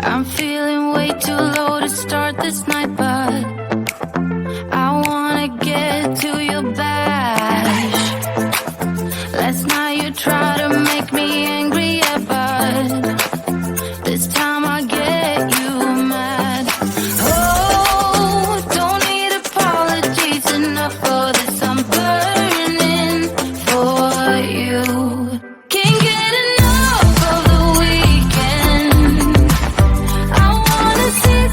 I'm feeling way too low to start this night, but I wanna get to your bash. Last night you tried to make me angry, yeah, but this time I get you mad. Oh, don't need apologies, enough for this, I'm burning for you. Can't get enough of the weekend. I wanna see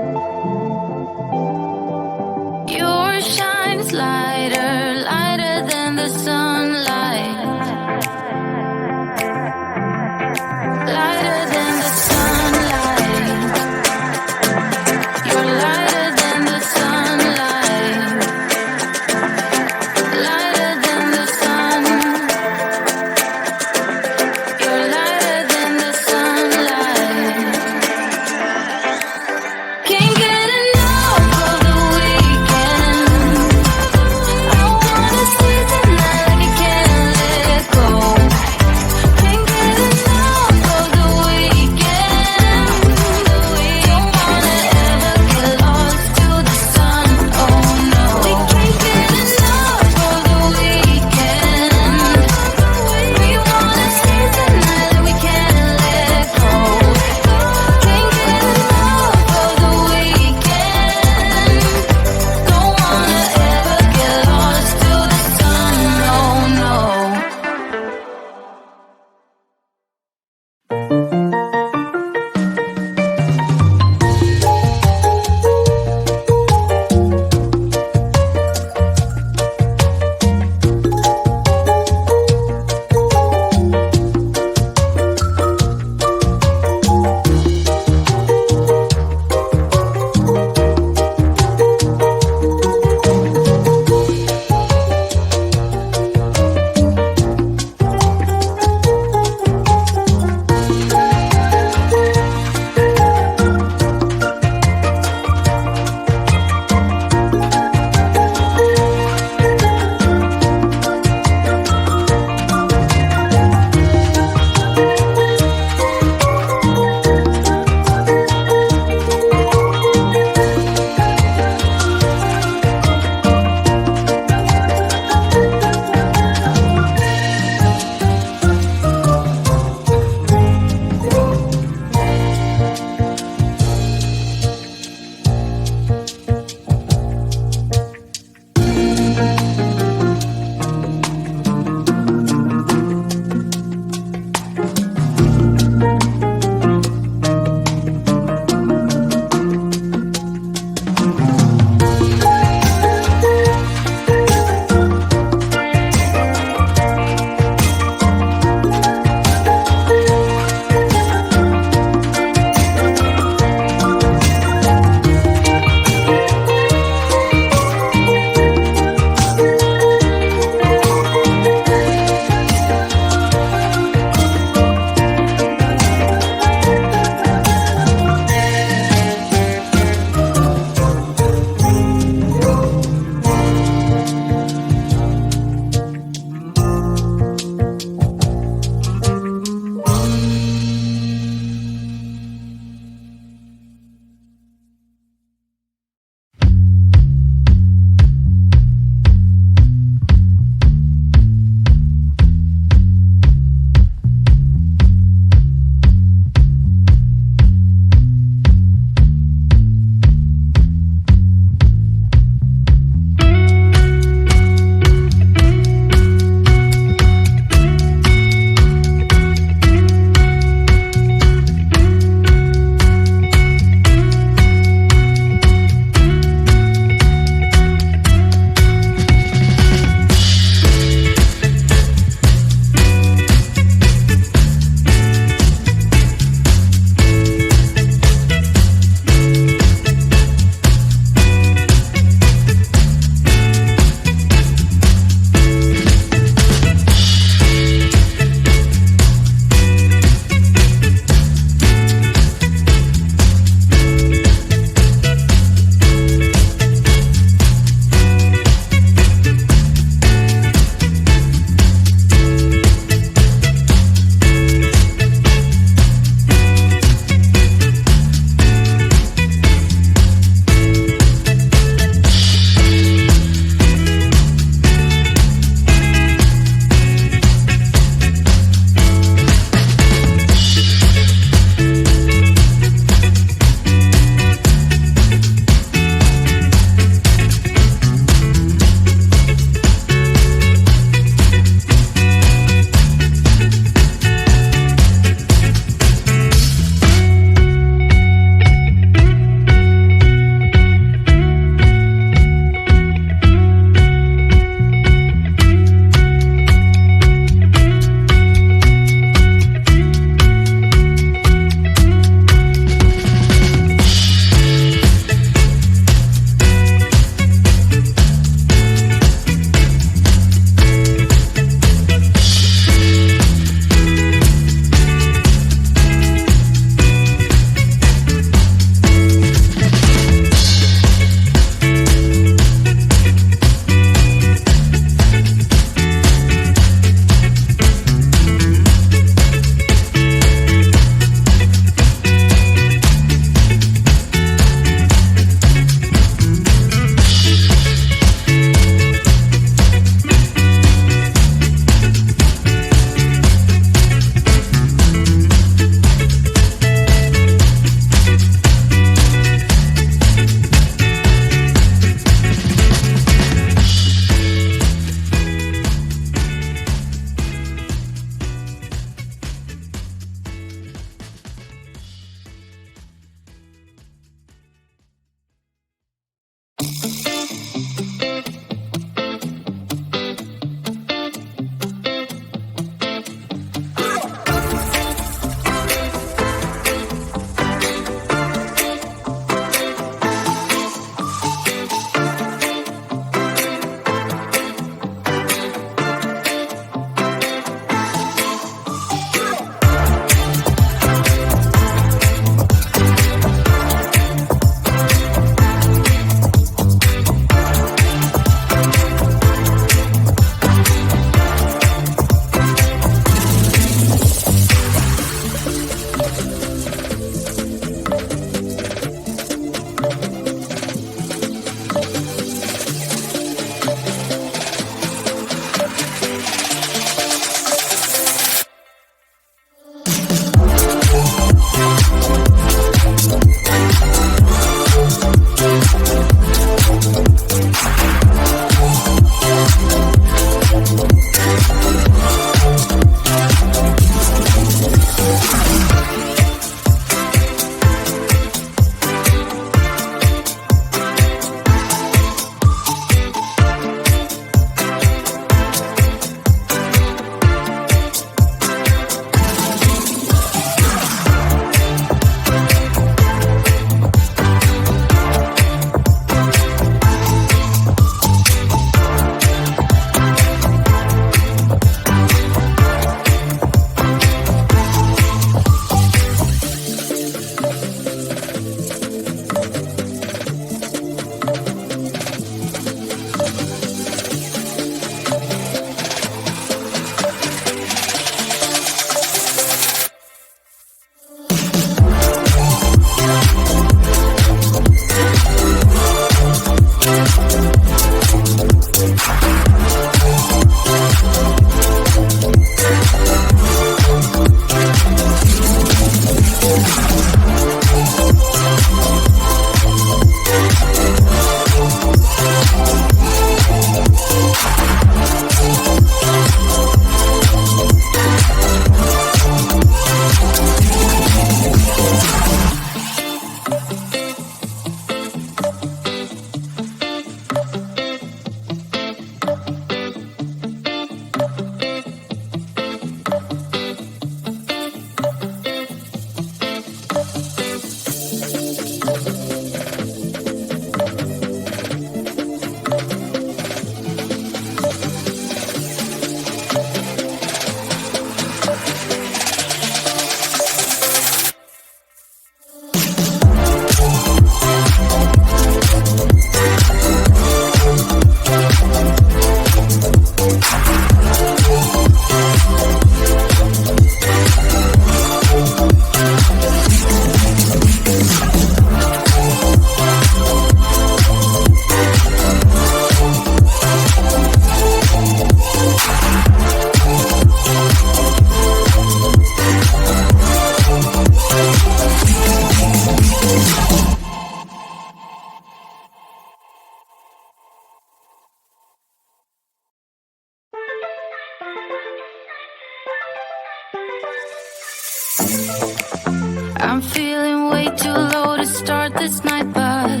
I'm feeling way too low to start this night, but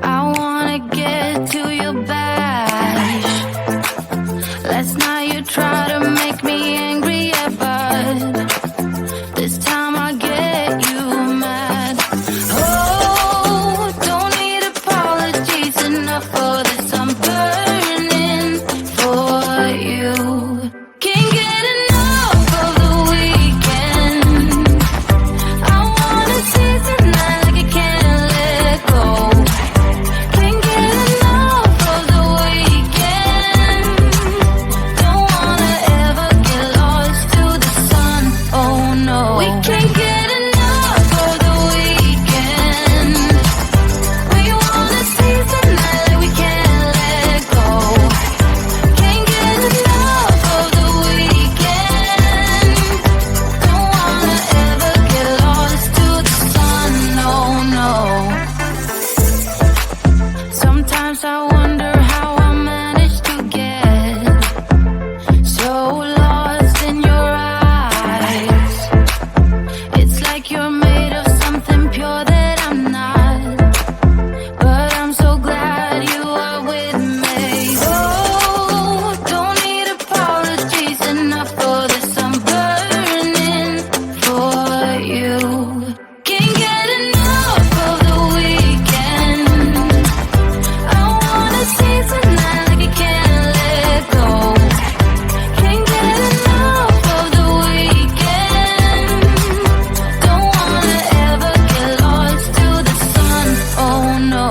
I wanna get to your bash. Last night you tried to make me angry, yeah, but this time I get you mad. Oh, don't need apologies enough for this. I'm burning for you. Can't get enough of the weekend. I wanna seize the night like I can't let go. Can't get enough of the weekend. Don't wanna ever get lost to the sun. Oh no, we can't get enough of the weekend. We wanna seize the night like we can't let go. Can't get enough of the weekend. Don't wanna ever get lost to the sun. No, no. Sometimes I wonder how I managed to get so lost in your eyes. It's like you're made of something pure that I'm not, but I'm so glad you are with me. Oh, don't need apologies enough for this. I'm burning for you. Can't get enough of the weekend. I wanna seize the night like I can't let go. Can't get enough of the weekend. Don't wanna ever get lost to the sun. Oh no.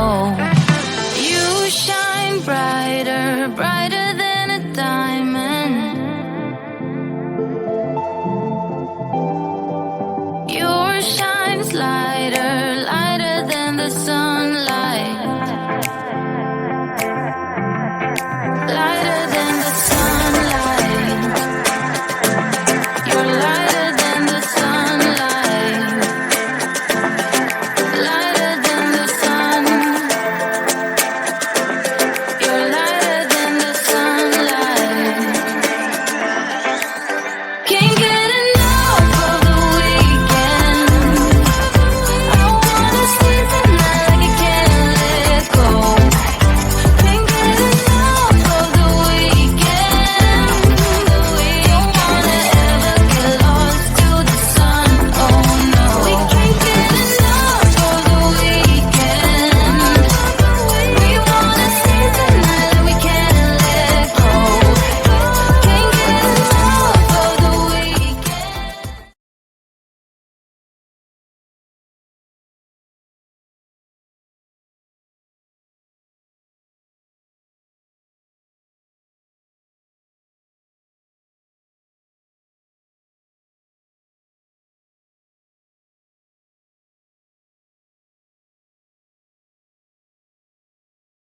You shine brighter, brighter